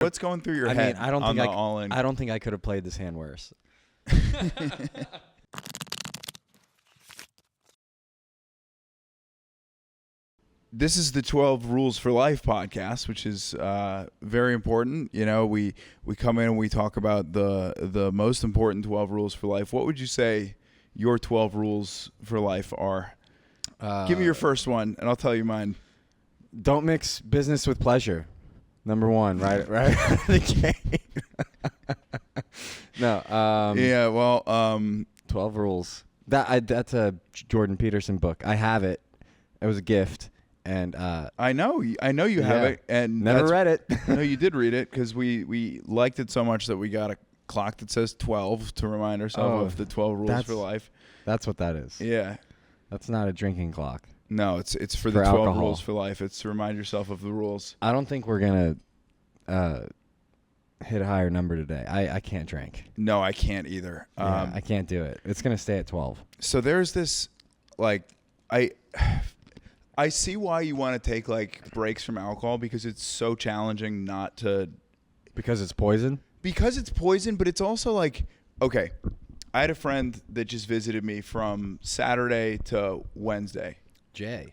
What's going through your head? I don't think all-in? I don't think I could have played this hand worse. This is the 12 Rules for Life podcast, which is very important. You know, we come in and we talk about the most important 12 rules for life. What would you say your 12 rules for life are? Give me your first one, and I'll tell you mine. Don't mix business with pleasure. Number one, right? The game. No. Yeah. Well. 12 rules. That's a Jordan Peterson book. I have it. It was a gift. And I know you have it, and never read it. No, you did read it because we liked it so much that we got a clock that says 12 to remind ourselves of the 12 rules for life. That's what that is. Yeah, that's not a drinking clock. No, it's for the 12 alcohol. Rules for life. It's to remind yourself of the rules. I don't think we're gonna hit a higher number today. I can't drink. No, I can't either. I can't do it. It's gonna stay at 12. So there's this I see why you want to take breaks from alcohol because it's so challenging not to. Because it's poison? Because it's poison, but it's also okay, I had a friend that just visited me from Saturday to Wednesday. Jay,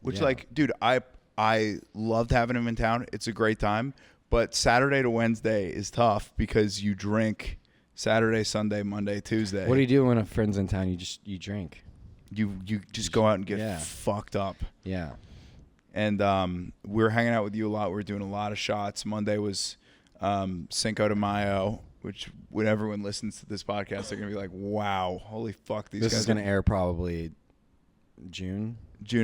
which dude, I loved having him in town. It's a great time, but Saturday to Wednesday is tough because you drink Saturday, Sunday, Monday, Tuesday. What do you do when a friend's in town? You drink. You just go out and get fucked up. Yeah. And we were hanging out with you a lot. We were doing a lot of shots. Monday was Cinco de Mayo, which when everyone listens to this podcast, they're going to be like, wow, holy fuck. These guys. This is going to air probably June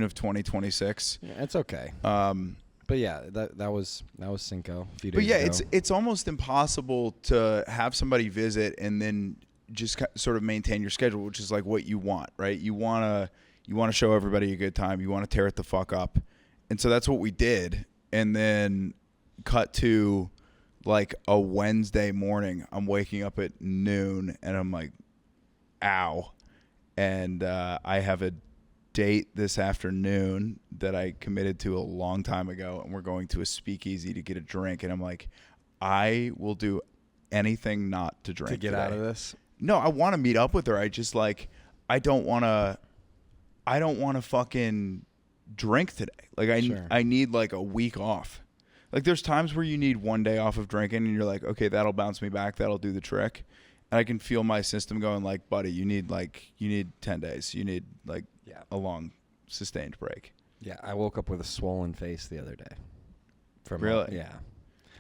of 2026. Yeah, it's okay. But yeah, that was Cinco a few days ago. But yeah, it's almost impossible to have somebody visit and then just sort of maintain your schedule, which is what you want, right? You want to show everybody a good time. You want to tear it the fuck up. And so that's what we did. And then cut to a Wednesday morning. I'm waking up at noon and I'm like, ow. And I have a date this afternoon that I committed to a long time ago. And we're going to a speakeasy to get a drink. And I'm like, I will do anything not to drink to get today. Out of this. No, I want to meet up with her. I just I don't want to fucking drink today. Sure. I need a week off. There's times where you need one day off of drinking and you're like, okay, that'll bounce me back. That'll do the trick. And I can feel my system going buddy, you need 10 days. You need a long sustained break. Yeah. I woke up with a swollen face the other day. Really? Yeah.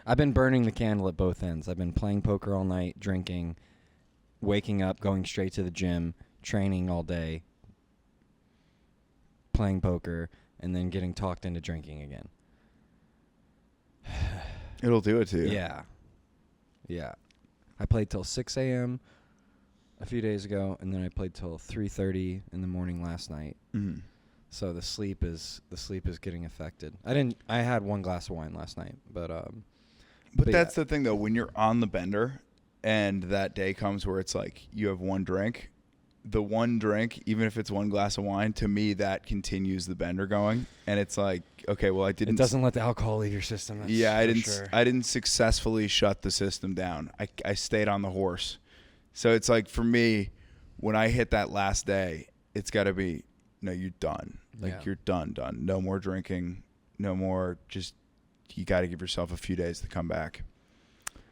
I've been burning the candle at both ends. I've been playing poker all night, drinking, waking up, going straight to the gym, training all day, playing poker, and then getting talked into drinking again. It'll do it to you. Yeah. Yeah. I played till 6 a.m. a few days ago, and then I played till 3:30 in the morning last night. Mm-hmm. So the sleep is getting affected. I had one glass of wine last night, but that's the thing though, when you're on the bender and that day comes where it's you have one drink, the one drink, even if it's one glass of wine, to me that continues the bender going. And it's okay, well, it doesn't let the alcohol leave your system. I didn't successfully shut the system down. I stayed on the horse. So it's for me, when I hit that last day, it's got to be, no, you're done. You're done. No more drinking, no more, just, you got to give yourself a few days to come back.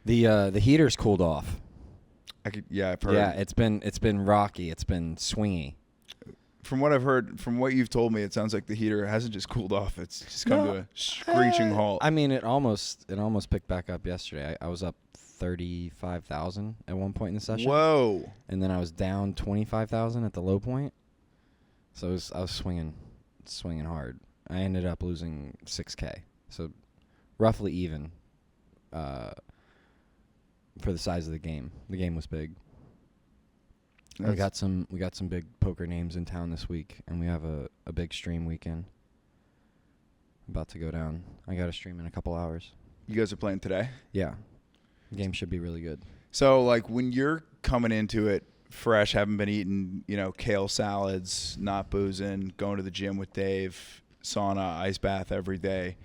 The heater's cooled off. I've heard. Yeah, it's been rocky. It's been swingy. From what I've heard, from what you've told me, it sounds like the heater hasn't just cooled off. It's just come to a screeching halt. I mean, it almost picked back up yesterday. I was up 35,000 at one point in the session. Whoa! And then I was down 25,000 at the low point. So I was swinging hard. I ended up losing 6K. So roughly even. For the size of the game. The game was big. We got some big poker names in town this week, and we have a big stream weekend about to go down. I got a stream in a couple hours. You guys are playing today? Yeah. The game should be really good. So when you're coming into it fresh, haven't been eating, kale salads, not boozing, going to the gym with Dave, sauna, ice bath every day,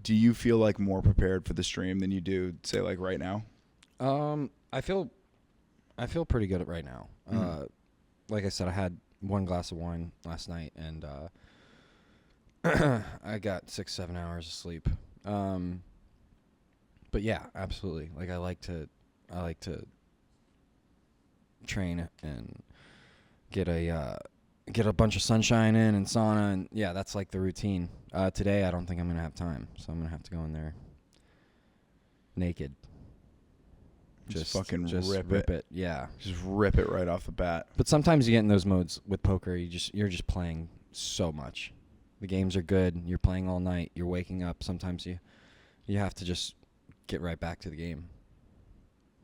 Do you feel like more prepared for the stream than you do, say, like right now? I feel pretty good at right now. Like I said, I had one glass of wine last night, and I got 6-7 hours of sleep. But yeah, absolutely. Like I like to train and get a bunch of sunshine in and sauna, and yeah, that's like the routine. Today I don't think I'm gonna have time, so I'm gonna have to go in there naked. Just fucking rip it. Yeah. Just rip it right off the bat. But sometimes you get in those modes with poker. You're just playing so much. The games are good. You're playing all night. You're waking up. Sometimes you have to just get right back to the game.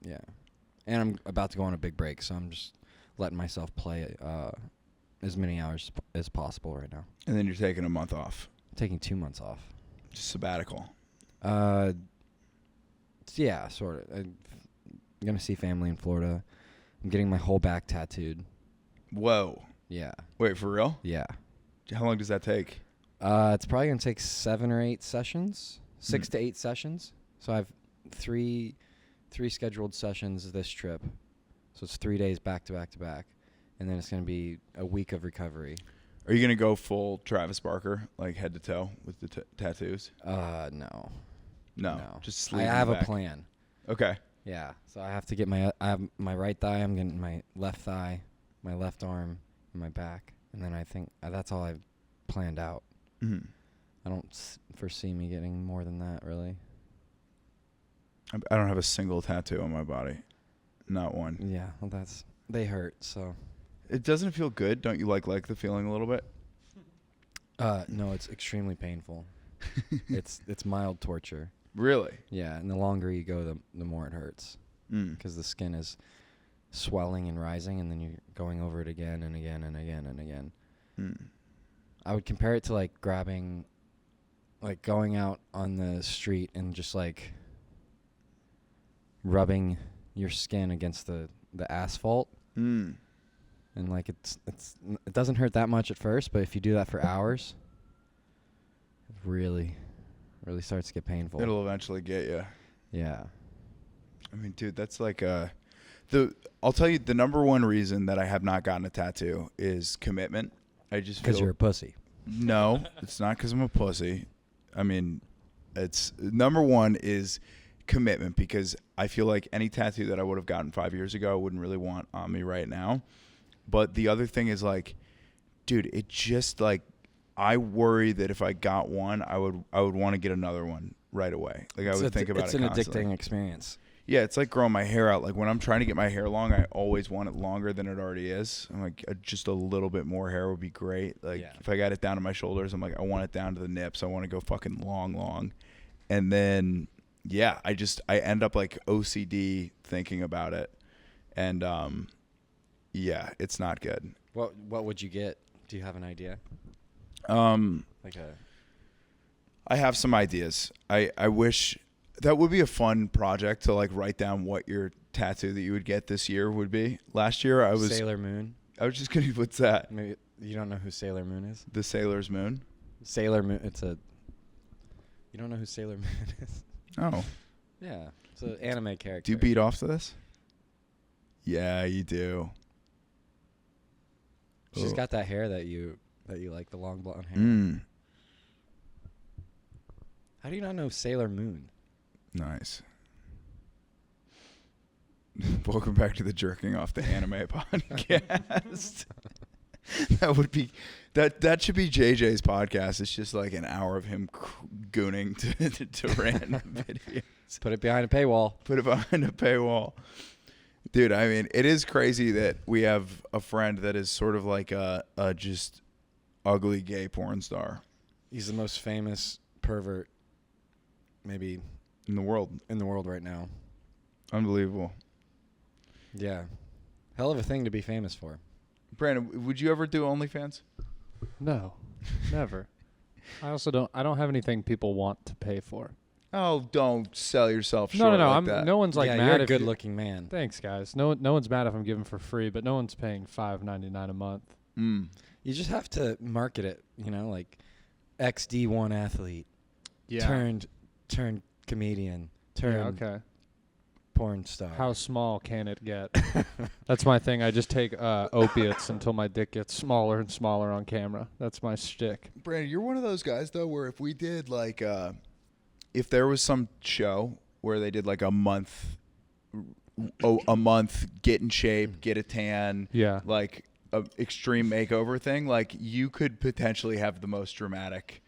Yeah. And I'm about to go on a big break, so I'm just letting myself play as many hours as possible right now. And then you're taking a month off. Taking 2 months off. Just sabbatical. Yeah, sort of. I'm going to see family in Florida. I'm getting my whole back tattooed. Whoa. Yeah. Wait, for real? Yeah. How long does that take? It's probably going to take 7 or 8 sessions. 6 to 8 sessions. So I have three scheduled sessions this trip. So it's 3 days back to back to back. And then it's going to be a week of recovery. Are you going to go full Travis Barker, like head to toe with the tattoos? No. No. Just sleep. I have a plan. Okay. Yeah. So I have to get I have my right thigh, I'm getting my left thigh, my left arm, and my back. And then I think that's all I've planned out. Mm-hmm. I don't foresee me getting more than that, really. I don't have a single tattoo on my body. Not one. Yeah, well, they hurt, so. It doesn't feel good. Don't you like the feeling a little bit? No, it's extremely painful. It's mild torture. Really? Yeah, and the longer you go, the more it hurts. Because the skin is swelling and rising, and then you're going over it again and again and again and again. I would compare it to like grabbing, like going out on the street and just like rubbing your skin against the asphalt. And like it doesn't hurt that much at first, but if you do that for hours, it really starts to get painful. It'll eventually get you. Yeah. I mean, dude, that's like I'll tell you the number one reason that I have not gotten a tattoo is commitment. I just feel. Because you're a pussy. No, it's not because I'm a pussy. I mean, it's number one is commitment, because I feel like any tattoo that I would have gotten 5 years ago I wouldn't really want on me right now. But the other thing is like, dude, it just like, I worry that if I got one, I would want to get another one right away. Like I would think about it constantly. It's an addicting experience. Yeah, it's like growing my hair out. Like when I'm trying to get my hair long, I always want it longer than it already is. I'm like, just a little bit more hair would be great. Like if I got it down to my shoulders, I'm like, I want it down to the nips. I want to go fucking long. And then, yeah, I end up like OCD thinking about it. And, yeah, it's not good. What would you get? Do you have an idea? I have some ideas. I wish that would be a fun project to like write down what your tattoo that you would get this year would be. Last year I was Sailor Moon. I was just gonna. What's that? Maybe you don't know who Sailor Moon is? The Sailor's Moon. Sailor Moon. You don't know who Sailor Moon is? Oh. Yeah, it's an anime character. Do you beat off to this? Yeah, you do. She's got that hair that you like, the long blonde hair. How do you not know Sailor Moon? Nice. Welcome back to the Jerking Off the Anime podcast. That should be JJ's podcast. It's just like an hour of him gooning to random videos. Put it behind a paywall. Put it behind a paywall. Dude, I mean, it is crazy that we have a friend that is sort of like a just ugly gay porn star. He's the most famous pervert maybe in the world right now. Unbelievable. Yeah. Hell of a thing to be famous for. Brandon, would you ever do OnlyFans? No, never. I don't have anything people want to pay for. Oh, don't sell yourself short. No, no one's like mad. You're a if good-looking man. Thanks, guys. No one's mad if I'm giving for free, but no one's paying $5.99 a month. You just have to market it, like XD1 athlete. Yeah. turned comedian, turned porn star. How small can it get? That's my thing. I just take opiates until my dick gets smaller and smaller on camera. That's my shtick. Brandon, you're one of those guys though, where if we did like, if there was some show where they did like a month, get in shape, get a tan, like a extreme makeover thing, like you could potentially have the most dramatic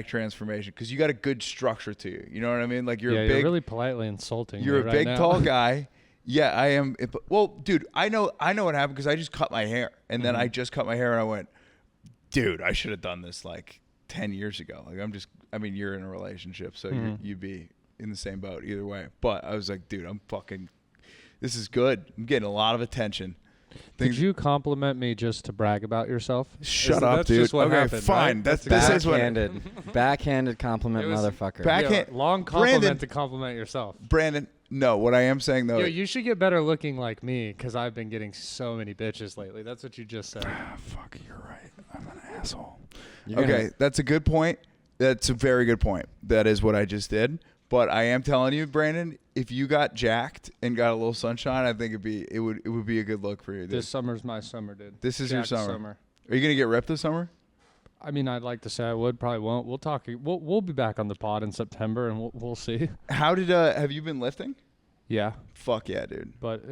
transformation because you got a good structure to you. You know what I mean? Like you're you're really politely insulting me You're a right big, now. tall guy. Yeah, I am. Well, dude, I know what happened because I just cut my hair, and then I just cut my hair, and I went, dude, I should have done this like 10 years ago. Like I mean, you're in a relationship, so you'd be in the same boat either way. But I was like, dude, this is good. I'm getting a lot of attention. Did you compliment me just to brag about yourself? Shut up, that's dude. Just what okay, happened, fine. Right? That's backhanded compliment, motherfucker. Long compliment to compliment yourself. Brandon, no. What I am saying though, you should get better looking like me because I've been getting so many bitches lately. That's what you just said. Fuck, you're right. I'm an asshole. Okay, that's a good point. That's a very good point. That is what I just did. But I am telling you, Brandon, if you got jacked and got a little sunshine, I think it would be a good look for you, dude. This summer's my summer, dude. This is your summer. Are you gonna get ripped this summer? I mean, I'd like to say I would, probably won't. We'll talk. We'll be back on the pod in September, and we'll see. How did have you been lifting? Yeah. Fuck yeah, dude. But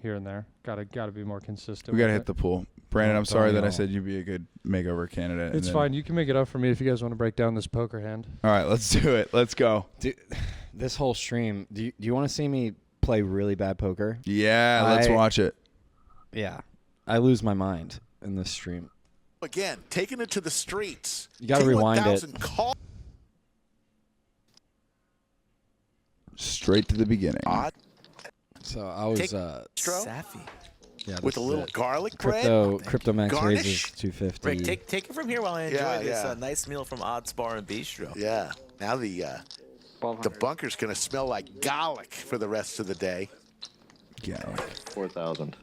here and there, gotta be more consistent. We gotta hit the pool, Brandon. I'm sorry that I said you'd be a good makeover candidate. It's fine. You can make it up for me if you guys want to break down this poker hand. All right, let's do it. Let's go. Dude, this whole stream. Do you want to see me play really bad poker? Yeah, let's watch it. Yeah, I lose my mind in this stream. Again, taking it to the streets. You got to rewind it. Straight to the beginning. So I was saffy. Yeah, with a little garlic bread. Crypto Max garnish. raises 250. Rick, take it from here while I enjoy this nice meal from Odds Bar and Bistro. Yeah. Now the bunker's gonna smell like garlic for the rest of the day. Garlic. 4,000.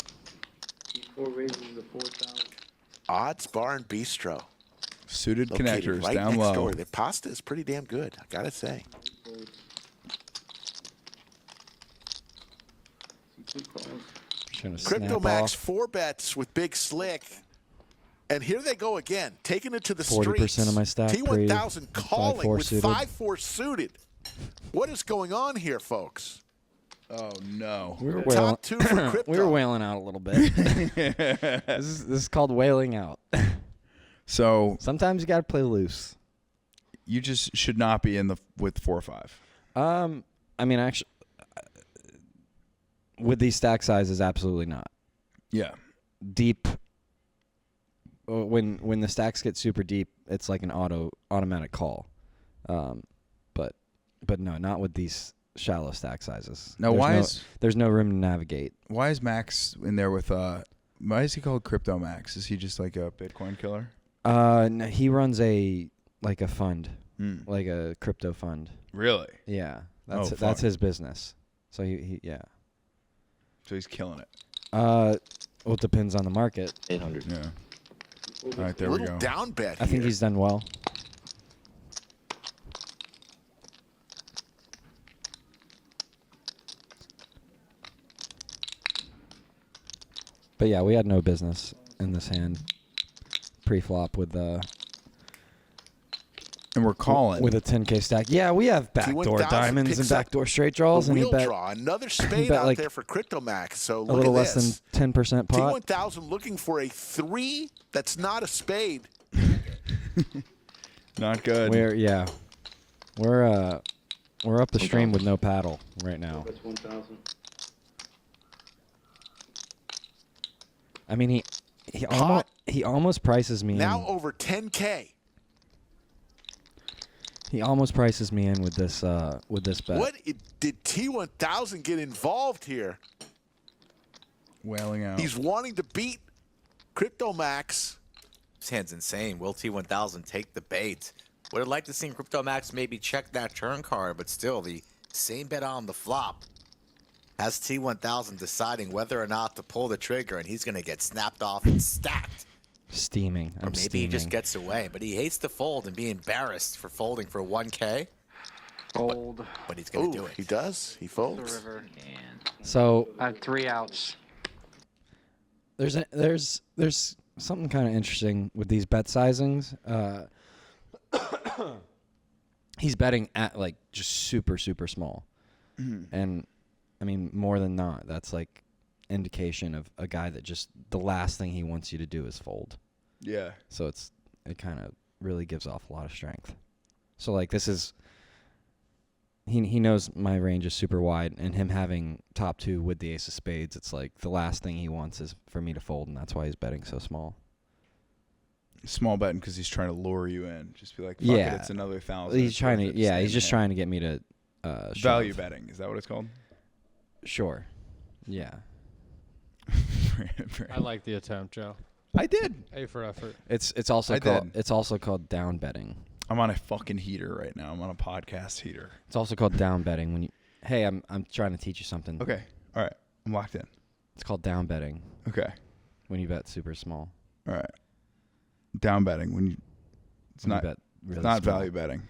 4 raises to 4,000. Odds Bar and Bistro. Suited Located connectors right down next low. door. The pasta is pretty damn good, I gotta say. Crypto Max 4 bets with Big Slick. And here they go again, taking it to the 40% streets. of my stack T1000 calling with suited. 5-4 suited. What is going on here, folks? Oh no. We were Top 2 for crypto. We were wailing out a little bit. This is called wailing out. So sometimes you got to play loose. You just should not be in with 4 or 5. I mean, actually, with these stack sizes, absolutely not. Yeah. Deep. When the stacks get super deep, it's like an automatic call. But no, not with these shallow stack sizes. Now, there's no room to navigate. Why is Max in there with why is he called Crypto Max? Is he just like a Bitcoin killer? No, he runs a fund, Hmm. like a crypto fund. Really? Yeah, that's his business. So he yeah. So he's killing it. Well, it depends on the market. 800. Yeah. All right, there we go. Down bet. I think he's done well. But yeah, we had no business in this hand pre-flop with and we're calling with a 10K stack. Yeah, we have backdoor diamonds and backdoor straight draws, and he bet draw. Another spade bet out like there for Crypto Max. So look a little at less this. than 10% pot. T1000 looking for a 3 that's not a spade. Not good. We're up the stream with no paddle right now. That's 1,000. I mean, he almost prices me Now in. over 10K. He almost prices me in with this bet. Did T1000 get involved here? Wailing out. He's wanting to beat Crypto Max. This hand's insane. Will T1000 take the bait? Would have liked to see Crypto Max maybe check that turn card, but still the same bet on the flop. Has T1000 deciding whether or not to pull the trigger, and he's going to get snapped off and stacked Steaming. Or I'm maybe he just steaming. gets away, but he hates to fold and be embarrassed for folding for 1K. Fold But he's gonna Ooh, do it. he does. He the folds. river. So I have 3 outs. there's something kind of interesting with these bet sizings. He's betting at like just super small, and I mean more than not, that's like indication of a guy that just the last thing he wants you to do is fold. Yeah. So it kind of really gives off a lot of strength. So like this is he knows my range is super wide, and him having top 2 with the ace of spades, it's like the last thing he wants is for me to fold, and that's why he's betting so small. Small betting because he's trying to lure you in. Just be like, fuck Yeah. it, it's another 1,000. He's trying to he's just trying to get me to value shove. betting. Is that what it's called? Sure. Yeah. I like the attempt, Joe. I did. A for effort. It's also I called did. down betting. I'm on a fucking heater right now. I'm on a podcast heater. It's also called down betting when you hey, I'm trying to teach you something. Okay. All right. I'm locked in. It's called down betting Okay. when you bet super small. All right. Down betting when you it's When you not bet really it's not small. value betting.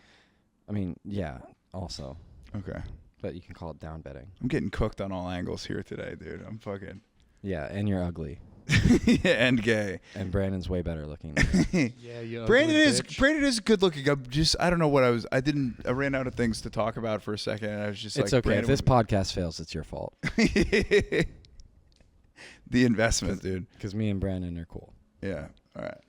I mean, yeah, also. Okay. But you can call it down betting. I'm getting cooked on all angles here today, dude. I'm fucking Yeah, and you're ugly. and gay. And Brandon's way better looking than you. Yeah, you Brandon is good looking. I don't know what I ran out of things to talk about for a second, and I was just It's like, okay. If Brandon this podcast fails, it's your fault. the investment, dude. Because me and Brandon are cool. Yeah. All right.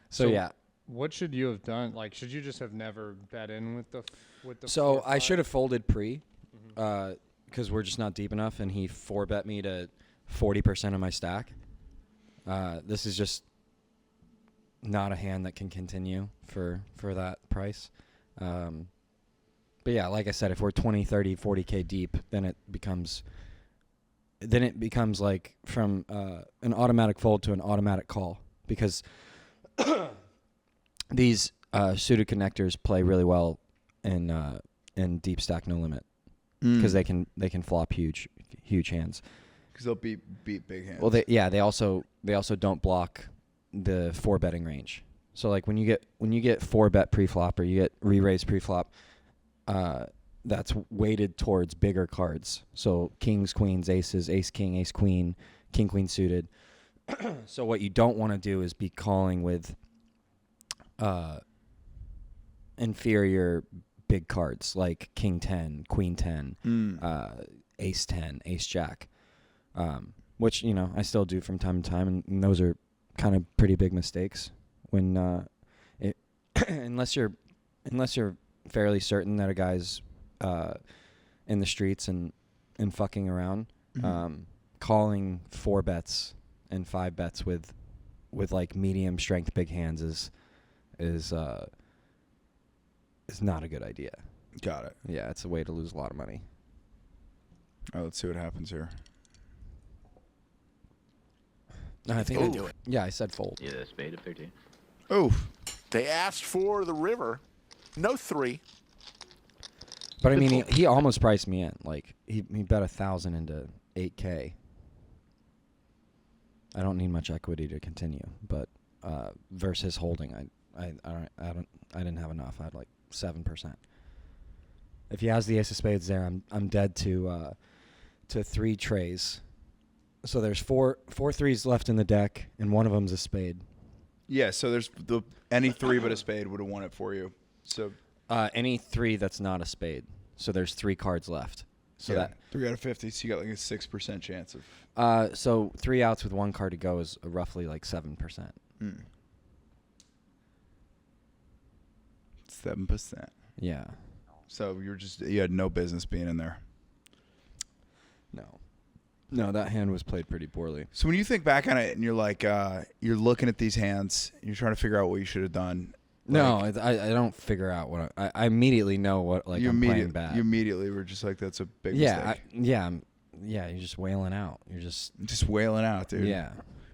So yeah. What should you have done? Like, should you just have never bet in with the So 4-5? I should have folded pre, because we're just not deep enough, and he 4-bet me to 40% of my stack. This is just not a hand that can continue for that price. But yeah, like I said, if we're 20, 30, 40K deep, then it becomes like from an automatic fold to an automatic call, because these suited connectors play really well in deep stack no limit, because they can flop huge hands. Because they'll beat big hands. Well, they also don't block the 4-betting range. So like when you get 4-bet pre-flop, or you get re-raise pre-flop, that's weighted towards bigger cards. So kings, queens, aces, ace king, ace queen, king queen suited. So what you don't want to do is be calling with inferior big cards like king 10, queen 10, ace 10, ace jack. Which, I still do from time to time, and those are kind of pretty big mistakes when unless you're fairly certain that a guy's in the streets and fucking around, calling 4 bets and 5 bets with like medium strength big hands is not a good idea. Got it. Yeah, it's a way to lose a lot of money. All right, let's see what happens here. I think gonna do it. Yeah, I said fold. Yeah, the spade of 13. Oh, They asked for the river. No 3. But I mean, he almost priced me in. Like he bet 1,000 into 8K. I don't need much equity to continue, but versus holding, I didn't have enough. I had like 7%. If he has the ace of spades there, I'm dead to 3 trays. So there's four threes left in the deck, and one of them's a spade. yeah. So there's any 3 but a spade would have won it for you. So Any 3 that's not a spade. So there's 3 cards left. So yeah, 3 out of 50. So you got like a 6% chance of. so 3 outs with 1 card to go is roughly like 7%. 7%. Yeah. So you had no business being in there. No, that hand was played pretty poorly. So when you think back on it and you're like, you're looking at these hands, and you're trying to figure out what you should have done. No, I don't figure out what I immediately know what like I'm playing bad. You immediately were just like, that's a big yeah, mistake. you're just wailing out. You're just Wailing out, dude. yeah.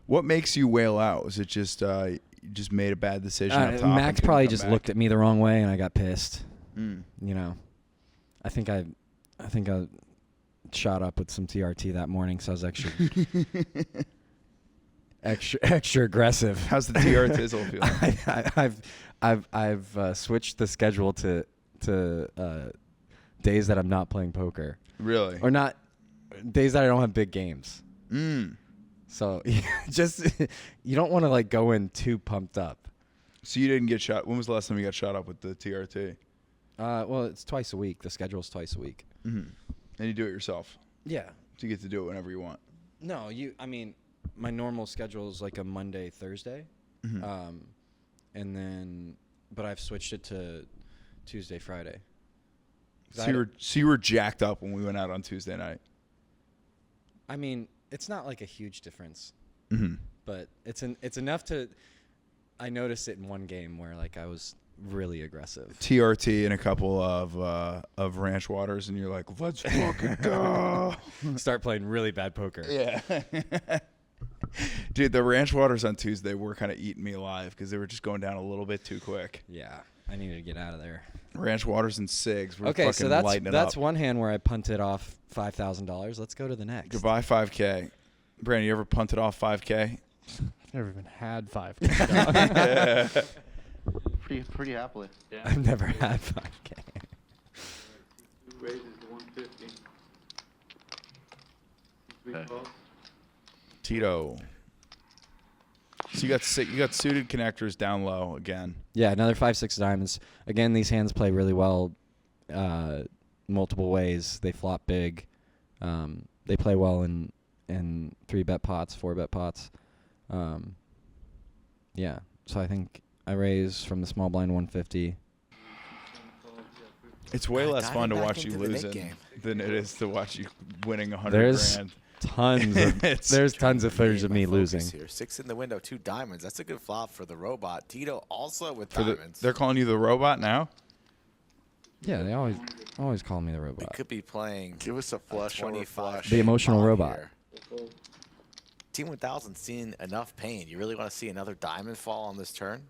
What makes you wail out? Was it just you just made a bad decision up top? and Max couldn't probably come just back? looked at me the wrong way, and I got pissed. Mm. I think I shot up with some TRT that morning, so I was actually extra aggressive. How's the TR Tizzle feeling? I've switched the schedule to days that I'm not playing poker. Really? Or not days that I don't have big games. Mm. So just you don't want to like go in too pumped up. So you didn't get shot. When was the last time you got shot up with the TRT? Well, it's twice a week. The schedule's twice a week. Mm-hmm. And you do it yourself. Yeah. So you get to do it whenever you want. No, I mean, my normal schedule is like a Monday, Thursday, Mm-hmm. and then, but I've switched it to Tuesday, Friday. So you were jacked up when we went out on Tuesday night. I mean, it's not like a huge difference, Mm-hmm. but it's enough to. I noticed it in one game where like I was really aggressive. TRT and a couple of ranch waters, and you're like, let's fucking go. Start playing really bad poker. Yeah. Dude, the ranch waters on Tuesday were kind of eating me alive because they were just going down a little bit too quick. Yeah, I needed to get out of there. Ranch waters and cigs were Okay, fucking so lighting it up. that's one hand where I punted off $5,000. Let's go to the next. Goodbye, 5K. Brandon, you ever punted off 5K? Never even had 5K. Pretty happily. Yeah. I've never had 5K. Raises to 150. Tito. So you got suited connectors down low again. Yeah, another 5-6 diamonds. Again, these hands play really well multiple ways. They flop big. They play well in 3-bet pots, 4-bet pots. Yeah, so I think I raise from the small blind 150. It's way less fun to back watch you into the losing mid-game. than it is to watch you winning 100 There's grand. there's tons of footage of me losing. Here. 6 in the window, 2 diamonds. That's a good flop for the robot. Tito also with For diamonds. they're calling you the robot now? Yeah, they always call me the We robot. could be playing. Give us a flush over 25 flush. The emotional bomb robot. here. T1000 seen enough pain. You really want to see another diamond fall on this turn?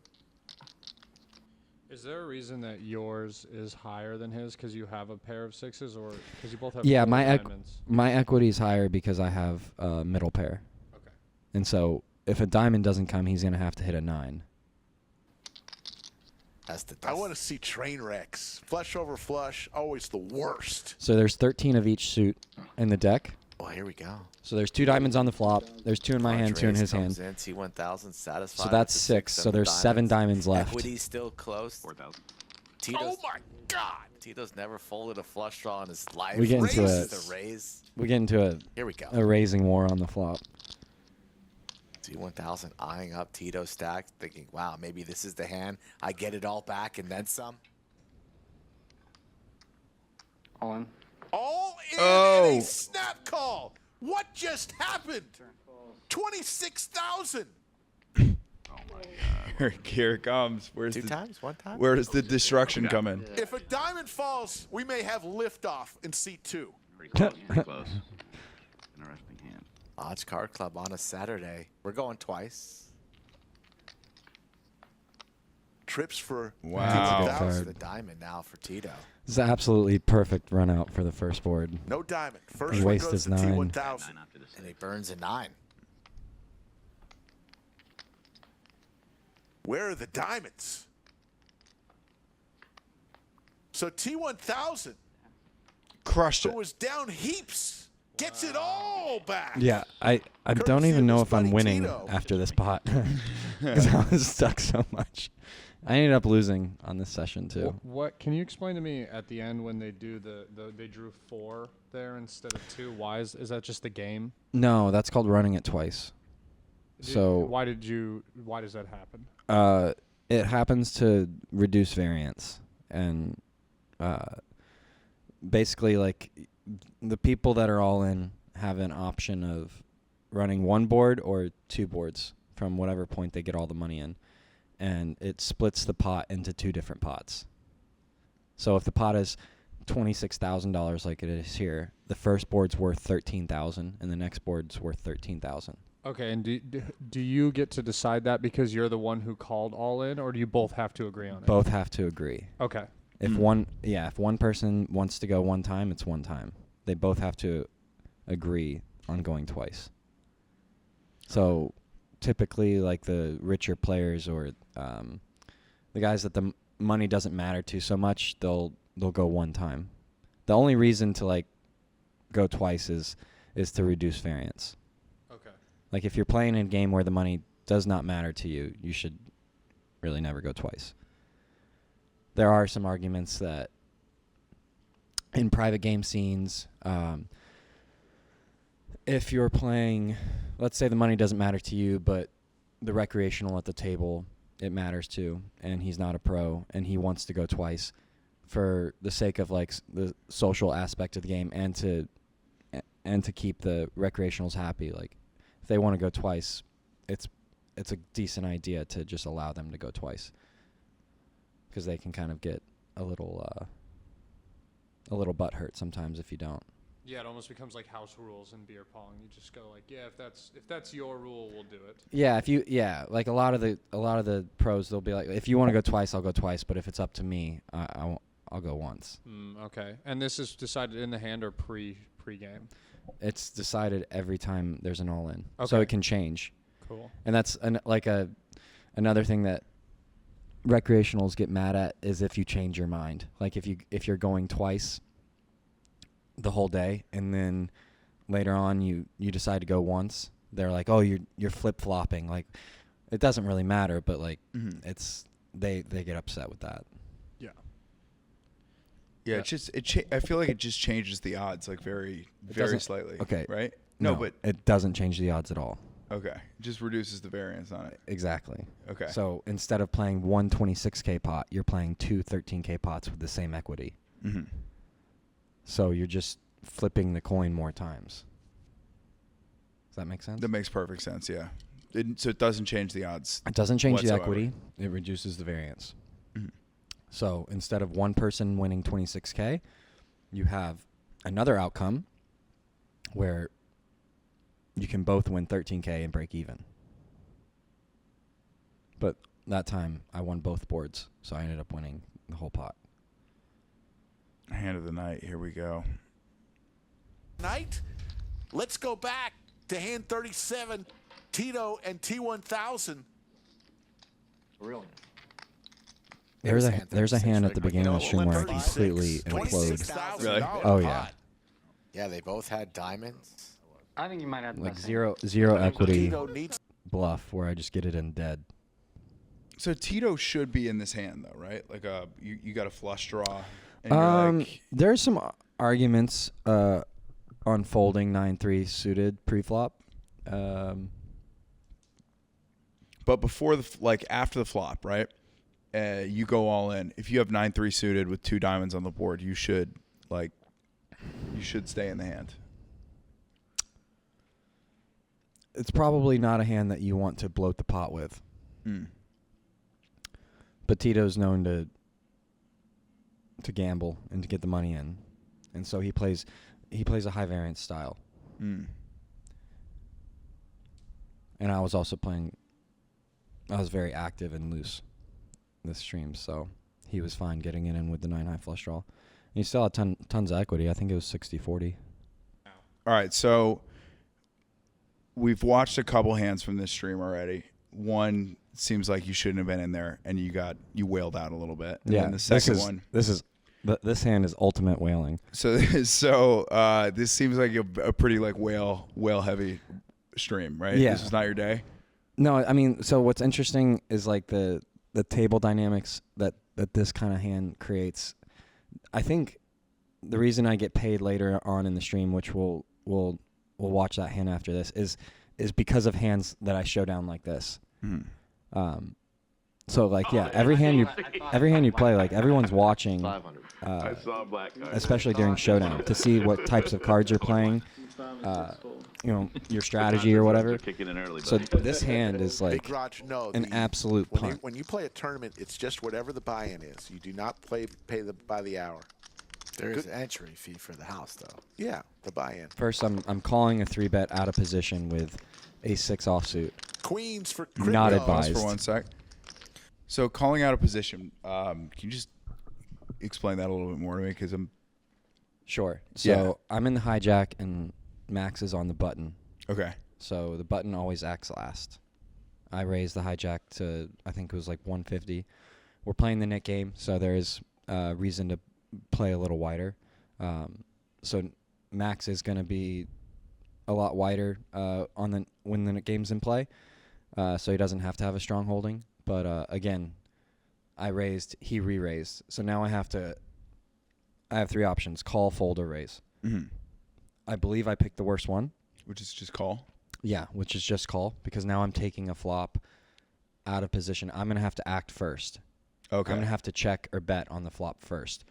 Is there a reason that yours is higher than his because you have a pair of sixes, or because you both have Yeah, four diamonds? my equity is higher because I have a middle pair. Okay. And so if a diamond doesn't come, he's gonna have to hit a 9. I want to see train wrecks. Flush over flush, always the worst. So there's 13 of each suit in the deck. Oh, here we go. So there's 2 diamonds on the flop. There's 2 in my hand, 2 in his hand. T1000 satisfied. So that's with the 6. So there's 7 diamonds left. Equity's still close. 4,000. Tito's, Oh my God! Tito's never folded a flush draw in his life. We get into Raises it. the raise. We get into Here we go. a raising war on the flop. T1000 eyeing up Tito's stack, thinking, wow, maybe this is the hand. I get it all back and then some. All in. All in Oh. a snap call. What just happened? 26,000. Here it comes. Where's 2 the times? 1 time? Where does the destruction come in? If a diamond falls, we may have liftoff in seat 2. Pretty close. Pretty close. Interesting hand. Odds Card Club on a Saturday. We're going twice. Trips for Wow. That's a good 2,000. card. The diamond now for Tito. This is an absolutely perfect run out for the first board. No diamond. First The one waste goes is to 9. T1000. 9 after the 6. And he burns a 9. Where are the diamonds? So T1000, Crushed who it. was down heaps, gets it all back. Yeah, I don't Courtesy even of know his if I'm buddy winning Tito. after this pot because I was stuck so much. I ended up losing on this session too. What can you explain to me at the end when they do they drew 4 there instead of 2? Why is that just the game? No, that's called running it twice. So why does that happen? it happens to reduce variance and basically like the people that are all in have an option of running 1 board or 2 boards from whatever point they get all the money in, and it splits the pot into 2 different pots. So if the pot is $26,000 like it is here, the first board's worth $13,000 and the next board's worth $13,000. Okay, and do you get to decide that because you're the one who called all in, or do you both have to agree on it? Both have to agree. Okay. If one person wants to go 1 time, it's 1 time. They both have to agree on going twice. So typically like the richer players or the guys that the money doesn't matter to so much, they'll go one time. The only reason to like go twice is to reduce variance. Okay. Like if you're playing in a game where the money does not matter to you, you should really never go twice. There are some arguments that in private game scenes, if you're playing, let's say the money doesn't matter to you, but the recreational at the table, it matters to, and he's not a pro, and he wants to go twice for the sake of like the social aspect of the game and to keep the recreationals happy. Like if they want to go twice, it's a decent idea to just allow them to go twice, because they can kind of get a little butthurt sometimes if you don't. Yeah, it almost becomes like house rules in beer pong. You just go like, yeah, if that's your rule, we'll do it. Yeah, like a lot of the pros, they'll be like, if you want to go twice, I'll go twice, but if it's up to me, I'll go once. Okay. And this is decided in the hand or pre-game? It's decided every time there's an all-in, Okay. so it can change. Cool. And that's another thing that recreationals get mad at is if you change your mind. Like if you're going twice the whole day and then later on you decide to go once, they're like, oh, you're flip-flopping. Like it doesn't really matter, but like it's they get upset with that. Yeah, I feel like it just changes the odds like very slightly. Okay. Right? No, but it doesn't change the odds at all. okay. It just reduces the variance on it. Exactly. Okay. So instead of playing one 26K pot, you're playing two 13K pots with the same equity. Mm-hmm. So you're just flipping the coin more times. Does that make sense? That makes perfect sense, yeah. So it doesn't change the odds. It doesn't change whatsoever. the equity. It reduces the variance. Mhm. So instead of one person winning 26K, you have another outcome where you can both win 13K and break even. But that time I won both boards, so I ended up winning the whole pot. Hand of the night. Here we go. Night. Let's go back to hand 37, Tito and T1000. Brilliant. There's a hand at the really beginning of the stream where I 36, completely implode. $26,000 Really? Oh, yeah. pot. Yeah, they both had diamonds. I think you might have the Like best zero equity Tito needs bluff where I just get it in dead. So Tito should be in this hand though, right? Like you got a flush draw. And you're like, There's some arguments on folding 9-3 suited pre-flop. but before after the flop, right? You go all in. If you have 9-3 suited with two diamonds on the board, you should stay in the hand. It's probably not a hand that you want to bloat the pot with. But Tito's known to gamble and to get the money in, and so he plays a high variance style. And I was also I was very active and loose this stream, so he was fine getting it in with the 9 high flush draw. And he still had tons of equity. I think it was 60-40. All right, so we've watched a couple hands from this stream already. One seems like you shouldn't have been in there, and you wailed out a little bit. And then the second one. This hand is ultimate whaling. So this seems like a pretty like whale heavy stream, right? Yeah. This is not your day. No, I mean, so what's interesting is like the table dynamics that this kind of hand creates. I think the reason I get paid later on in the stream, which we'll watch that hand after this, is because of hands that I show down like this. So like every hand you play, like everyone's watching, 500. I saw a black card. especially during showdown, to see what types of cards you're playing, your strategy or whatever. Kicking in early, So buddy. this hand is Big like Raj, no, an absolute punt. when you play a tournament, it's just whatever the buy-in is. You do not pay by the hour. There is an entry fee for the house, though. Yeah, the buy-in. First, I'm calling a 3-bet out of position with a 6 offsuit. Queens for Not crypto. advised. Pause for 1 sec. So calling out a position, can you just explain that a little bit more to me? Because I'm Sure. So Yeah. I'm in the hijack and Max is on the button. okay. So the button always acts last. I raised the hijack to, I think it was like 150. We're playing the Nick game, so there is reason to play a little wider. So Max is going to be a lot wider when the Nick game's in play, so he doesn't have to have a strong holding. But again, I raised, he re-raised. So now I have 3 options: call, fold, or raise. Mm-hmm. I believe I picked the worst one. Which is just call? Yeah, which is just call, because now I'm taking a flop out of position. I'm going to have to act first. Okay. I'm going to have to check or bet on the flop first.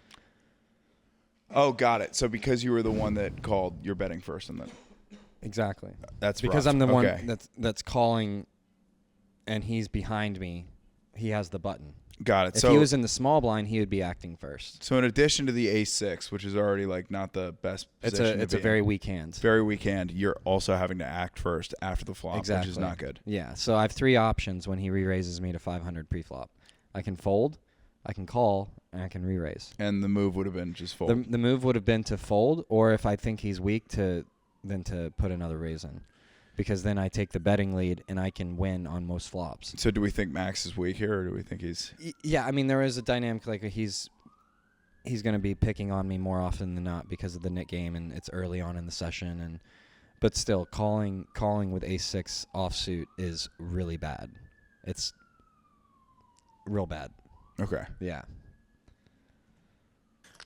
Oh, got it. So because you were the one that called, you're betting first and then. Exactly. That's because rough. I'm the Okay. one that's calling, and he's behind me. He has the button. Got it. If So he was in the small blind, he would be acting first. So in addition to the ace-6, which is already like not the best position, It's a very weak hand. Very weak hand. You're also having to act first after the flop, Exactly. which is not good. Yeah. So I have 3 options when he re-raises me to 500 pre-flop. I can fold, I can call, and I can re-raise. And the move would have been just fold. The move would have been to fold, or if I think he's weak, to put another raise in, because then I take the betting lead and I can win on most flops. So do we think Max is weak here, or do we think he's? Yeah, I mean there is a dynamic, like he's going to be picking on me more often than not because of the Nick game, and it's early on in the session, but still calling with ace-6 offsuit is really bad. It's real bad. Okay. Yeah.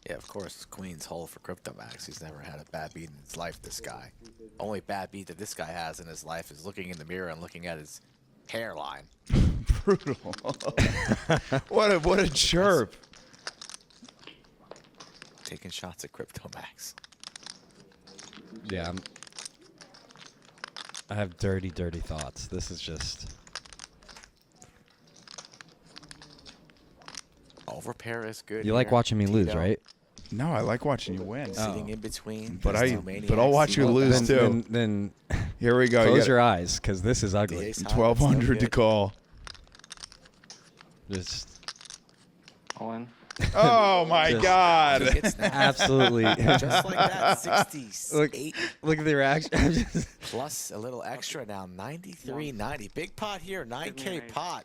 Yeah, of course, Queen's hole for CryptoMax. He's never had a bad beat in his life, this guy. Only bad beat that this guy has in his life is looking in the mirror and looking at his hairline. Brutal. What a chirp. Taking shots at CryptoMax. Yeah. I have dirty thoughts. This is just... Overpair is good. You like here. watching me lose, Tito right? No, I like watching you win. Sitting in between. But those two but I'll maniacs. watch you lose too. Then Here we go. close your eyes, because this is ugly. ace high, 1200 still to good. call. Just All in. Oh my Just- God. He gets that. absolutely. Just like that, 68 Look at the reaction. I'm just- plus a little extra now, 93.90. Big pot here, 9K pot.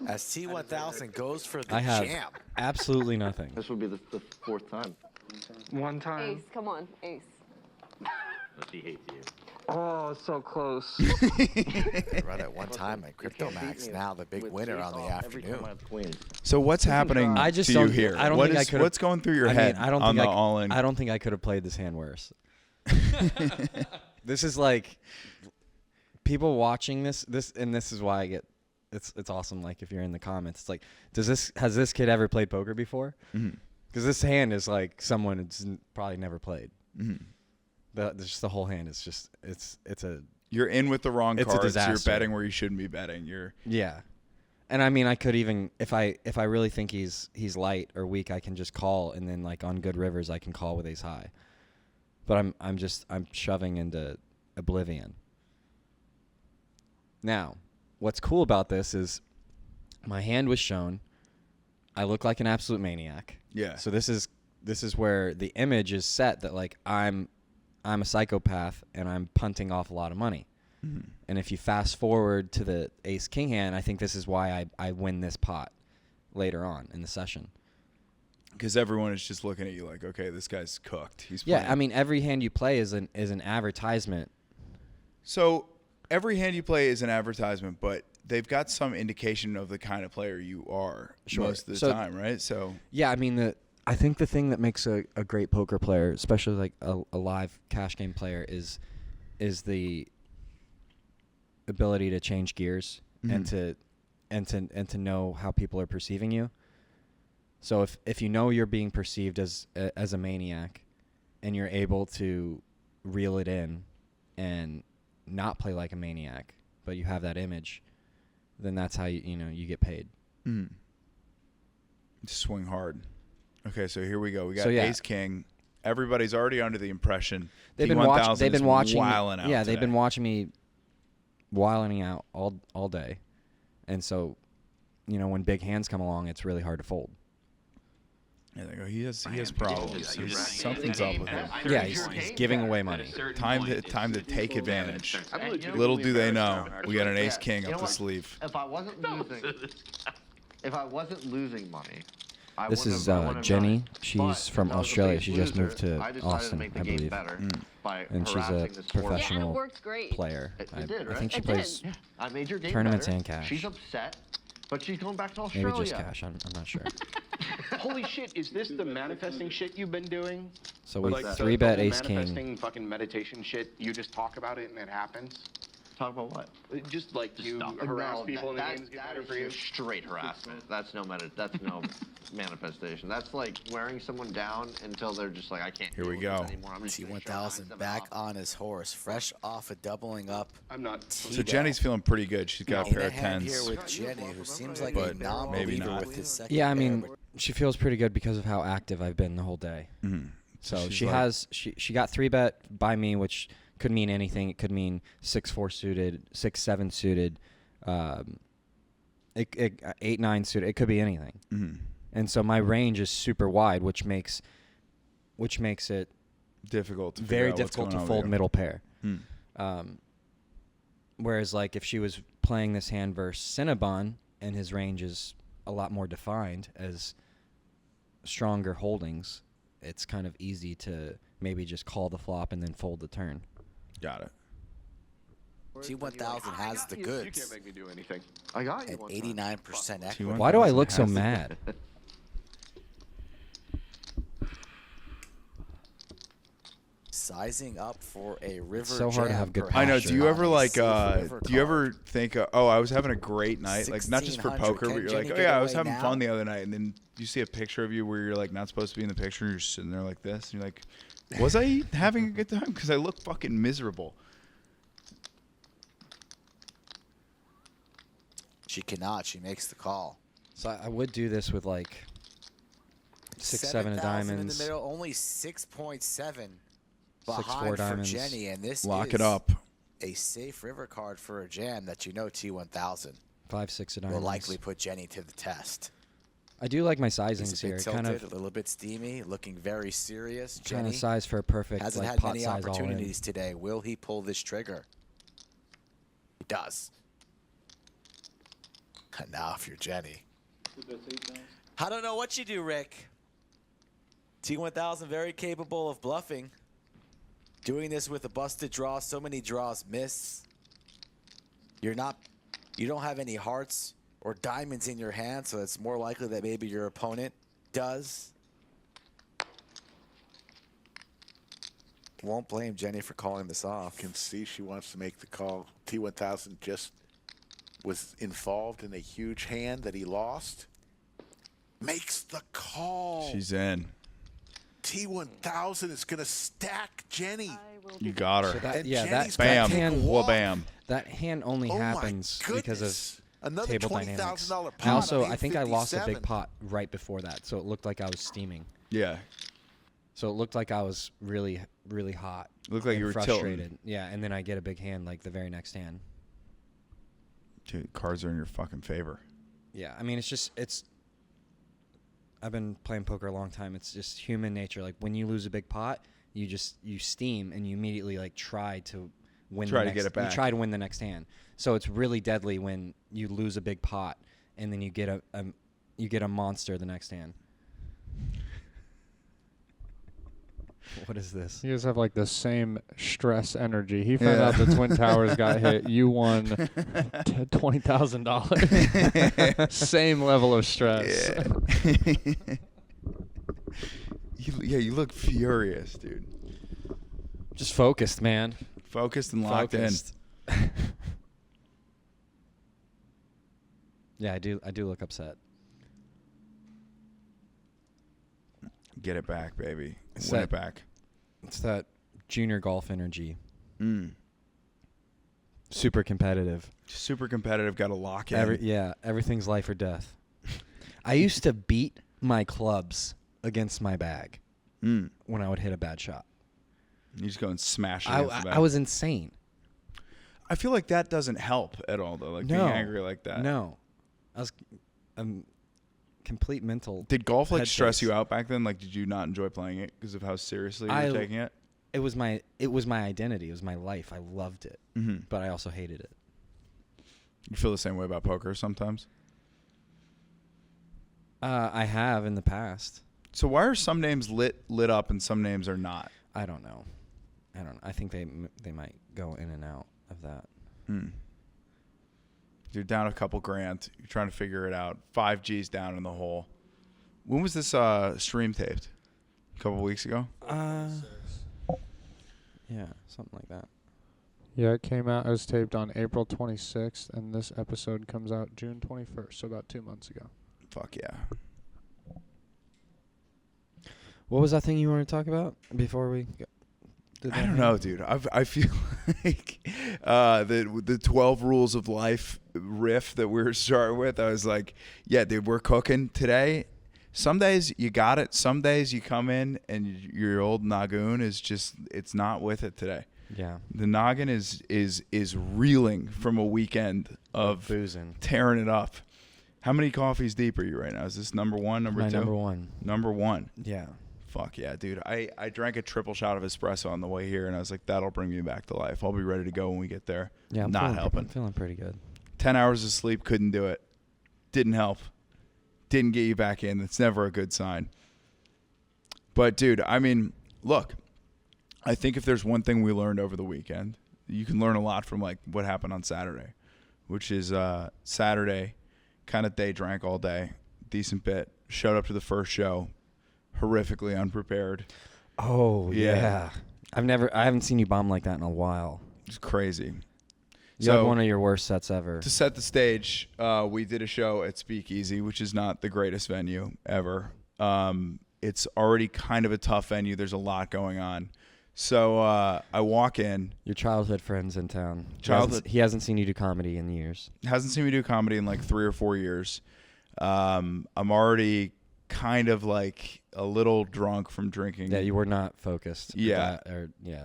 As T1000 goes for the I have jam. absolutely nothing. This would be the 4th time. One time. Ace, come on, ace. He hates you. Oh, so close. Run at one time at CryptoMax. Now the big winner on the afternoon. So what's happening I just to don't you here? I don't What think I is- could. What's going through your head I don't on think the all-in? I don't think I could have played this hand worse. This is like people watching this, and this is why I get. It's awesome. Like if you're in the comments, it's like, has this kid ever played poker before? Because this hand is like someone that's probably never played. Just the whole hand is just it's a You're in with the wrong It's a cards. You're disaster. betting where you shouldn't be betting. yeah. And I mean, I could even if I really think he's light or weak, I can just call, and then like on good rivers, I can call with ace high. But I'm shoving into oblivion. Now, what's cool about this is my hand was shown. I look like an absolute maniac. Yeah. So this is where the image is set that like I'm a psychopath and I'm punting off a lot of money. And if you fast forward to the ace king hand, I think this is why I win this pot later on in the session. Because everyone is just looking at you like, okay, this guy's cooked. He's Yeah, playing. I mean every hand you play is an advertisement. So every hand you play is an advertisement, but they've got some indication of the kind of player you are most of the time, right? So Yeah, I mean I think the thing that makes a great poker player, especially like a live cash game player, is the ability to change gears and to know how people are perceiving you. So if you know you're being perceived as a maniac, and you're able to reel it in and not play like a maniac, but you have that image, then that's how you get paid. swing hard. Okay, so here we go. We got So, yeah. ace king. Everybody's already under the impression They've been T1000 watching. wilding out Yeah, they've been today. watching me wilding out all day, and so when big hands come along, it's really hard to fold. Yeah, they go, he has problems. Something's up with him. Yeah, he's giving away money. Time to take advantage. Little do they know, we got an ace king up the sleeve. If I wasn't losing money, This is Jenny. She's from Australia. She just moved to Austin, I believe. And she's a professional player. I think she plays I made your game tournaments better. and cash. She's upset, but she's going back to Australia. Maybe just cash. I'm not sure. Holy shit, is this the manifesting shit you've been doing? So we Like 3-bet the ace king. manifesting fucking meditation shit, you just talk about it and it happens? Talk about what? Just like you harass people and the games get better for you? Straight harassment. That's no manifestation. That's like wearing someone down until they're just like, I can't. Here we deal with go. this anymore. I'm just gonna show T1000 them back off. on his horse, fresh off of doubling up. I'm not. So Jenny's feeling pretty good. She's got a In pair a of hand tens. here with Jenny, who seems like But a non-believer maybe not. with his second Yeah, I pair, mean, but she feels pretty good because of how active I've been the whole day. Mhm. So She's she like- has she got 3-bet by me, which could mean anything. It could mean 6-4 suited, 6-7 suited, 8-9 suited. It could be anything. Mhm. And so my range is super wide, which makes it Difficult to figure very out what's difficult to going on fold with you. middle pair. Hmm. Whereas like if she was playing this hand versus Cinnabon and his range is a lot more defined as stronger holdings, it's kind of easy to maybe just call the flop and then fold the turn. Got it. T1000 has the You goods can't make me do anything. I got you. at one time. 89% equity. T1000 Why do I look so has the- mad? Sizing up for a river so hard to jam, have good I know. perhaps Do you not ever a like? safe river Do you card. ever think? Oh, I was having a great night. Like not just for 1600. poker, Can but you're Jenny like, oh get yeah, I was away having now? fun the other night, and then you see a picture of you where you're like not supposed to be in the picture, and you're just sitting there like this, and you're like, was I having a good time? Because I look fucking miserable. She cannot. She makes the call. So I would do this with like 6-7 of 7,000 in the diamonds. middle, only 6.7 6-4 behind for diamonds. Jenny, and this Lock is it up. a safe river card for a jam that you know T1000 5-6 of will diamonds. likely put Jenny to the test. I do like my He's sizings a here. bit Kind tilted, of a little bit steamy, looking very serious. trying Jenny to size for a perfect hasn't like had pot many size all in. opportunities today. Will he pull this trigger? He does. And now if you're Jenny. I don't know what you do, Rick. T1000 very capable of bluffing. Doing this with a busted draw, so many draws miss. You don't have any hearts or diamonds in your hand, so it's more likely that maybe your opponent does. Won't blame Jenny for calling this off. Can see she wants to make the call. T1000 just was involved in a huge hand that he lost. Makes the call. She's in. T1000 is going to stack Jenny. You got her. So that, And yeah, Jenny's that Bam. hand, Well, bam. that hand only Oh my happens because goodness. of Another table $20,000 dynamics. pot And also, on I think I lost a big 857. pot right before that, so it looked like I was steaming. Yeah. So it looked like I was really, really hot. Looked like and you were frustrated. tilting. Yeah, and then I get a big hand like the very next hand. Dude, cards are in your fucking favor. Yeah, I mean, it's. I've been playing poker a long time. It's just human nature. Like when you lose a big pot, you steam and you immediately like try to win. Try the to next, get it back. You try to win the next hand. So it's really deadly when you lose a big pot and then you get a monster the next hand. What is this? You guys have like the same stress energy. He found out the Twin Towers got hit. You won $20,000. Same level of stress. Yeah. You look furious, dude. Just focused, man. Focused and locked Focused. Yeah, I do look upset. in. Get it back, baby. It's Win that- it back. It's that junior golf energy. Mm. Super competitive. Super competitive. Got to lock in. Everything's life or death. I used to beat my clubs against my bag Mm. when I would hit a bad shot. You just go and smash it. against the I back. was insane. I feel like that doesn't help at all, though. Like No. being angry like that. No, I'm complete mental. Did golf like stress headspace. you out back then? Like, did you not enjoy playing it because of how seriously you were taking it? It was my identity. It was my life. I loved it, but I also hated it. You feel the same way about poker sometimes? I have in the past. So why are some names lit up and some names are not? I don't know. I think they might go in and out of that. You're down a couple grand. You're trying to figure it out. 5 G's down in the hole. When was this stream taped? A couple weeks ago? Yeah, something like that. Yeah, it came out. It was taped on April 26th, and this episode comes out June 21st, so about 2 months ago. Fuck yeah. What was that thing you wanted to talk about before we did that? I don't know, dude. I feel like the 12 rules of life riff that we were starting with, I was like, yeah, dude, we're cooking today. Some days you got it. Some days you come in and your old noggin is just, it's not with it today. Yeah. The noggin is reeling from a weekend of boozing, tearing it up. How many coffees deep are you right now? Is this number one, number two? Number one. Number one. Yeah. Fuck yeah, dude. I drank a triple shot of espresso on the way here, and I was like, that'll bring me back to life. I'll be ready to go when we get there. Yeah, I'm feeling pretty good. 10 hours of sleep, couldn't do it. Didn't help. Didn't get you back in. That's never a good sign. But, dude, I mean, look, I think if there's one thing we learned over the weekend, you can learn a lot from, like, what happened on Saturday, which is Saturday, kind of day drank all day, decent bit, showed up to the first show, horrifically unprepared. Oh, yeah. I haven't seen you bomb like that in a while. It's crazy. You had one of your worst sets ever. To set the stage, we did a show at Speakeasy, which is not the greatest venue ever. It's already kind of a tough venue. There's a lot going on. So I walk in. Your childhood friend's in town. He hasn't seen you do comedy in years. Hasn't seen me do comedy in like 3 or 4 years. I'm already kind of like a little drunk from drinking. Yeah, you were not focused. Yeah.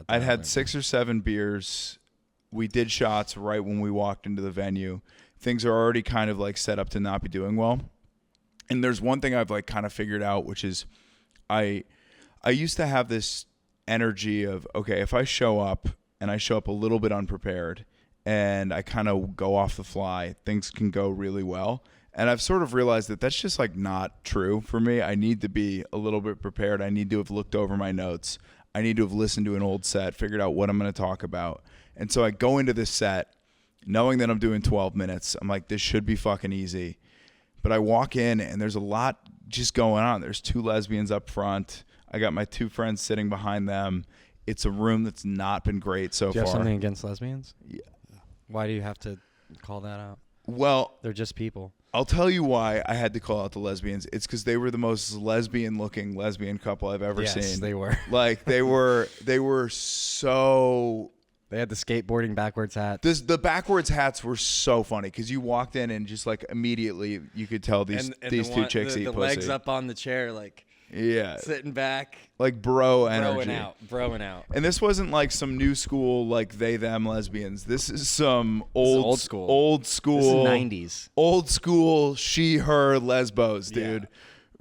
I'd had 6 or 7 beers. We did shots right when we walked into the venue. Things are already kind of like set up to not be doing well. And there's one thing I've like kind of figured out, which is I used to have this energy of, okay, if I show up and I show up a little bit unprepared and I kind of go off the fly, things can go really well. And I've sort of realized that that's just like not true for me. I need to be a little bit prepared. I need to have looked over my notes. I need to have listened to an old set, figured out what I'm going to talk about. And so I go into this set knowing that I'm doing 12 minutes. I'm like, this should be fucking easy. But I walk in and there's a lot just going on. There's 2 lesbians up front. I got my 2 friends sitting behind them. It's a room that's not been great so far. Do you have something against lesbians? Yeah. Why do you have to call that out? Well, they're just people. I'll tell you why I had to call out the lesbians. It's because they were the most lesbian-looking lesbian couple I've ever seen. Yes, they were. Like they were so. They had the skateboarding backwards hat. The backwards hats were so funny because you walked in and just like immediately you could tell these 2 chicks eat the pussy. legs up on the chair, like sitting back, like bro energy, broing out. And this wasn't like some new school like they them lesbians. This is some old school. This is 90s. Old school she her lesbos, dude. Yeah.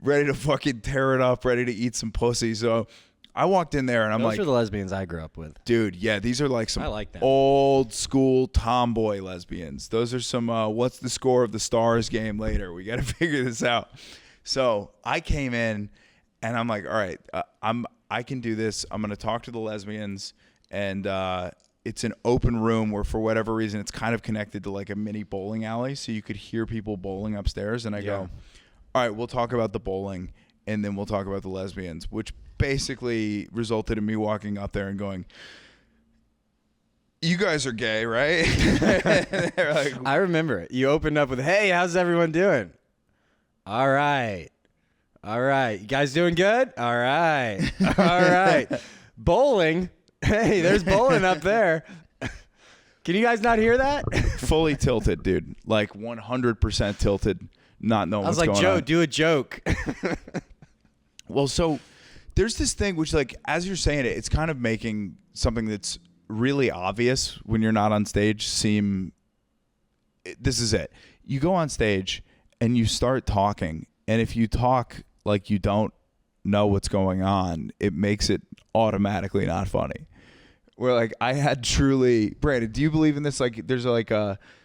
Ready to fucking tear it up, ready to eat some pussy. So I walked in there and I'm Those like, are the lesbians I grew up with. Dude, yeah, these are like some I like them. Old school tomboy lesbians. Those are some what's the score of the Stars game later. We got to figure this out. So I came in and I'm like, all right, I can do this. I'm going to talk to the lesbians and it's an open room where for whatever reason it's kind of connected to like a mini bowling alley. So you could hear people bowling upstairs. And I go, all right, we'll talk about the bowling and then we'll talk about the lesbians, which basically resulted in me walking up there and going, you guys are gay, right? They're like, I remember it. You opened up with, hey, how's everyone doing? All right. You guys doing good? All right. Bowling? Hey, there's bowling up there. Can you guys not hear that? Fully tilted, dude. Like 100% tilted, not knowing what's going on. I was like, Joe, do a joke. Well, so there's this thing which, like, as you're saying it, it's kind of making something that's really obvious when you're not on stage seem. This is it. You go on stage and you start talking, And if you talk like you don't know what's going on, it makes it automatically not funny. Where like I had truly, Brandon, do you believe in this? Like there's like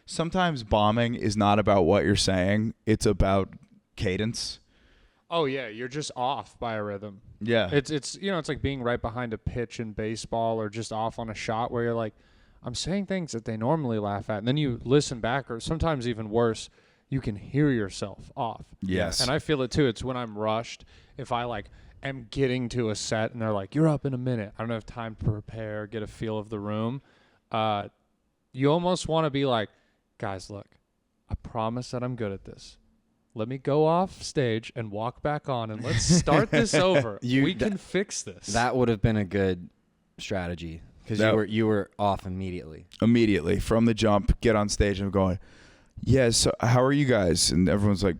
sometimes bombing is not about what you're saying. It's about cadence. Oh yeah, you're just off by a rhythm. Yeah. It's it's like being right behind a pitch in baseball or just off on a shot where you're like, I'm saying things that they normally laugh at, and then you listen back, or sometimes even worse, you can hear yourself off. Yes. And I feel it too. It's when I'm rushed. If I like am getting to a set and they're like, you're up in a minute, I don't have time to prepare, get a feel of the room. You almost want to be like, guys, look, I promise that I'm good at this. Let me go off stage and walk back on, and let's start this over. We can fix this. That would have been a good strategy because you were off immediately. Immediately from the jump, get on stage and I'm going, yeah, so how are you guys? And everyone's like,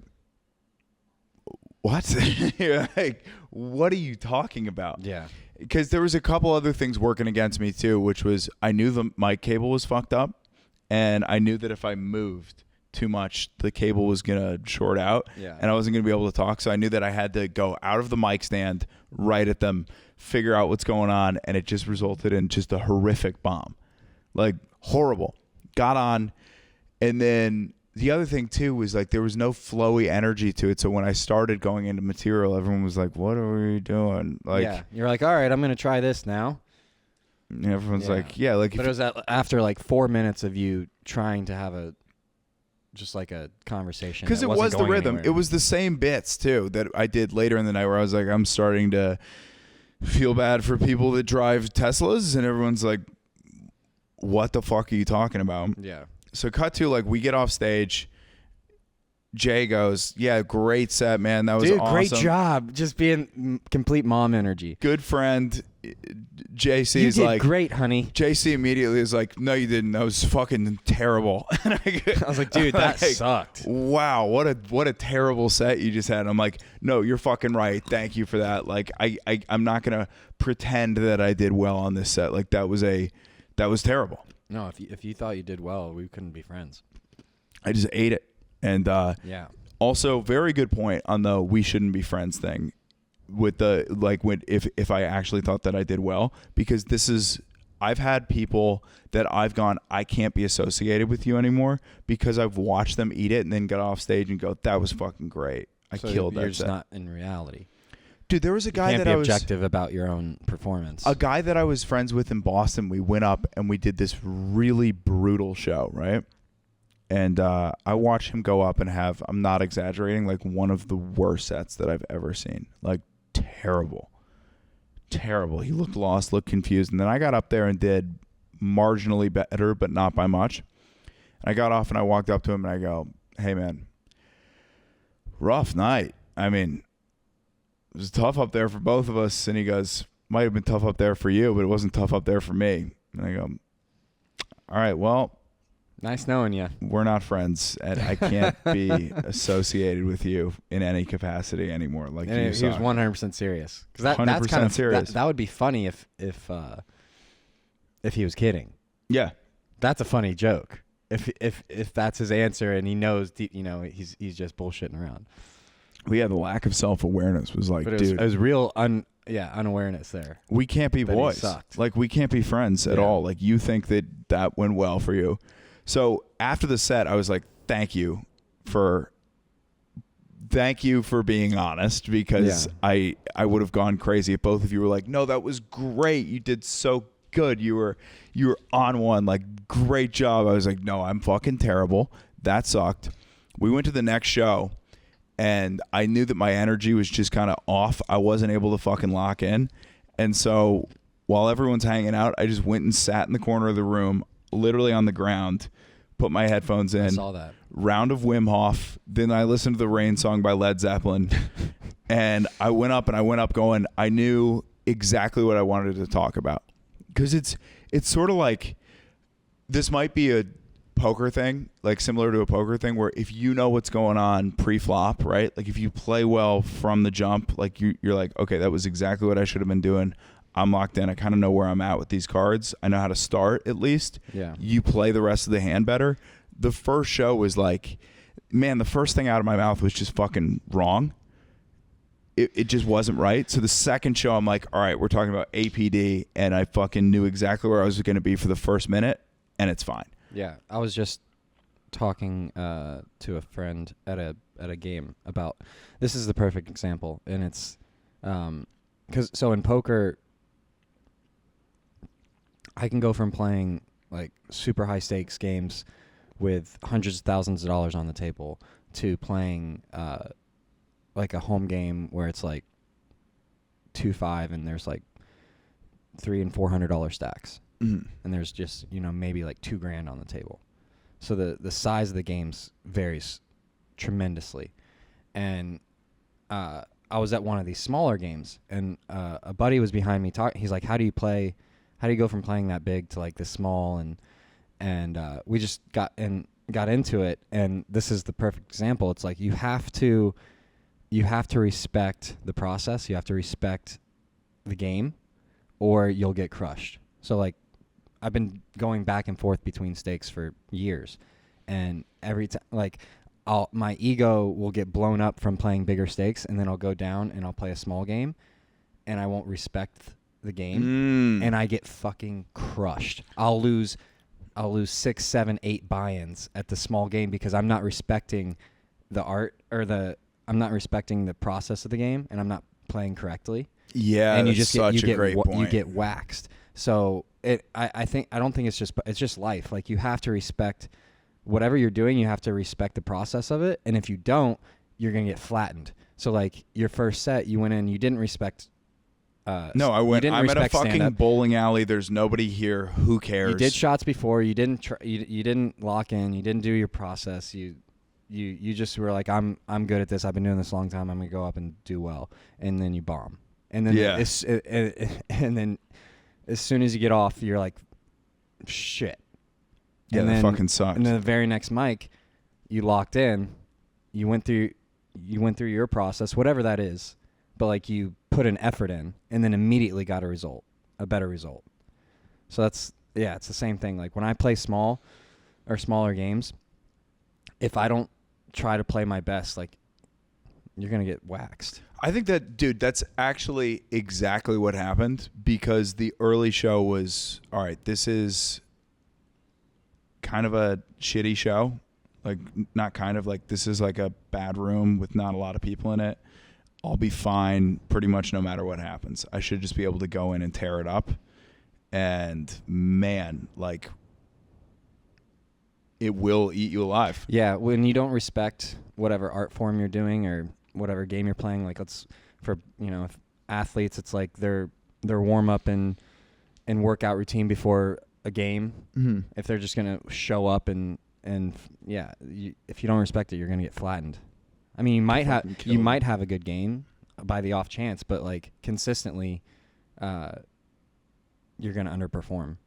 what? You're like, what are you talking about? Yeah. Because there was a couple other things working against me too, which was I knew the mic cable was fucked up, and I knew that if I moved too much, the cable was gonna short out, and I wasn't gonna be able to talk. So I knew that I had to go out of the mic stand, right at them, figure out what's going on, and it just resulted in just a horrific bomb, like horrible. Got on, and then the other thing too was like there was no flowy energy to it. So when I started going into material, everyone was like, "What are we doing?" Like, yeah, you're like, "All right, I'm gonna try this now." And everyone's like, "Yeah," like. But it was after like 4 minutes of you trying to have just like a conversation, because it was the rhythm. It was the same bits too that I did later in the night where I was like, I'm starting to feel bad for people that drive Teslas, and everyone's like, what the fuck are you talking about? Yeah. So cut to like we get off stage. Jay goes, yeah, great set, man. That was awesome. Great job. Just being complete mom energy. Good friend. JC you is did like, great, honey. JC immediately is like, no, you didn't. That was fucking terrible. I was like, dude, that sucked. Wow, what a terrible set you just had. And I'm like, no, you're fucking right. Thank you for that. Like, I'm not gonna pretend that I did well on this set. Like, that was terrible. No, if you thought you did well, we couldn't be friends. I just ate it. And yeah. Also, very good point on the we shouldn't be friends thing. With the like when if I actually thought that I did well, because I've had people that I've gone, I can't be associated with you anymore because I've watched them eat it and then get off stage and go, that was fucking great. I killed that. You're just not in reality. Dude, there was a guy that I was objective about your own performance. A guy that I was friends with in Boston. We went up and we did this really brutal show, right? And I watched him go up and have, I'm not exaggerating, like one of the worst sets that I've ever seen. Like terrible. He looked lost, looked confused. And then I got up there and did marginally better, but not by much. And I got off and I walked up to him and I go, hey man, rough night. I mean, it was tough up there for both of us. And he goes, might have been tough up there for you, but it wasn't tough up there for me. And I go, all right, well, nice knowing you. We're not friends, and I can't be associated with you in any capacity anymore. Like and he was 100% serious. Because that's kind of serious. That would be funny if he was kidding. Yeah, that's a funny joke. If that's his answer and he knows, he's just bullshitting around. But yeah, the lack of self-awareness was like, dude, it was real unawareness there. We can't be boys. Like we can't be friends at all. Like you think that went well for you. So after the set, I was like, thank you for being honest, because I would have gone crazy if both of you were like, no, that was great. You did so good. You were on one, like, great job. I was like, no, I'm fucking terrible. That sucked. We went to the next show and I knew that my energy was just kind of off. I wasn't able to fucking lock in. And so while everyone's hanging out, I just went and sat in the corner of the room, literally on the ground, put my headphones in. I saw that. Round of Wim Hof. Then I listened to the Rain song by Led Zeppelin. And I went up going, I knew exactly what I wanted to talk about. Because it's sort of like, this might be a poker thing, like similar to a poker thing, where if you know what's going on pre-flop, right? Like if you play well from the jump, like you're like, okay, that was exactly what I should have been doing. I'm locked in. I kind of know where I'm at with these cards. I know how to start at least. Yeah. You play the rest of the hand better. The first show was like, man, the first thing out of my mouth was just fucking wrong. It just wasn't right. So the second show, I'm like, all right, we're talking about APD, and I fucking knew exactly where I was going to be for the first minute, and it's fine. Yeah, I was just talking to a friend at a game about this is the perfect example, and it's because so in poker, I can go from playing like super high stakes games with hundreds of thousands of dollars on the table to playing like a home game where it's like 2-5 and there's like $300 and $400 stacks, and there's just maybe like $2,000 on the table. So the size of the games varies tremendously, and I was at one of these smaller games, and a buddy was behind me talking. He's like, "How do you go from playing that big to like this small?" And we just got into it, and this is the perfect example. It's like you have to respect the process. You have to respect the game, or you'll get crushed. So like, I've been going back and forth between stakes for years, and every time, like, my ego will get blown up from playing bigger stakes, and then I'll go down and I'll play a small game, and I won't respect the game, and I get fucking crushed. I'll lose 6, 7, 8 buy-ins at the small game because I'm not respecting the art I'm not respecting the process of the game, and I'm not playing correctly. Yeah, and you that's just get, such a great point. You get waxed. So I don't think it's just life. Like, you have to respect whatever you're doing. You have to respect the process of it, and if you don't, you're gonna get flattened. So like, your first set, you went in, you didn't respect. No, I'm at a fucking stand-up. bowling alley. There's nobody here. Who cares? You did shots before. You didn't. You didn't lock in. You didn't do your process. You just were like, I'm good at this. I've been doing this a long time. I'm gonna go up and do well, and then you bomb. And then and then as soon as you get off, you're like, shit. Yeah, and that then, fucking sucks. And then the very next mic, you locked in. You went through your process, whatever that is, but like, you put an effort in, and then immediately got a better result. So it's the same thing. Like, when I play small or smaller games, if I don't try to play my best, like, you're going to get waxed. I think that, dude, that's actually exactly what happened, because the early show was, all right, this is kind of a shitty show. Like, not kind of, like, this is like a bad room with not a lot of people in it. I'll be fine pretty much no matter what happens. I should just be able to go in and tear it up. And, man, like, it will eat you alive. Yeah, when you don't respect whatever art form you're doing or whatever game you're playing, like, if athletes, it's like their warm up and workout routine before a game. Mm-hmm. If they're just gonna show up and if you don't respect it, you're gonna get flattened. I mean, you might have a good game by the off chance, but like, consistently, you're gonna underperform.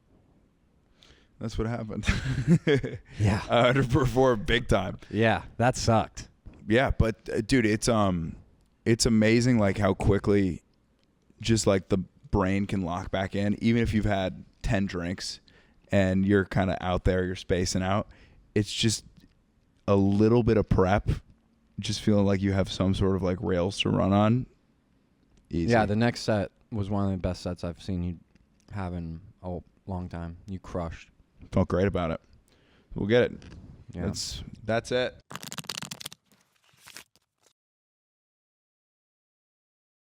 That's what happened. Yeah. I underperformed big time. Yeah, that sucked. Yeah, but dude, it's amazing like how quickly just like the brain can lock back in, even if you've had 10 drinks and you're kind of out there, you're spacing out. It's just a little bit of prep, just feeling like you have some sort of like rails to run on. Easy. Yeah, the next set was one of the best sets I've seen you have in a long time. You crushed. Felt great about it. We'll get it. Yeah. That's it.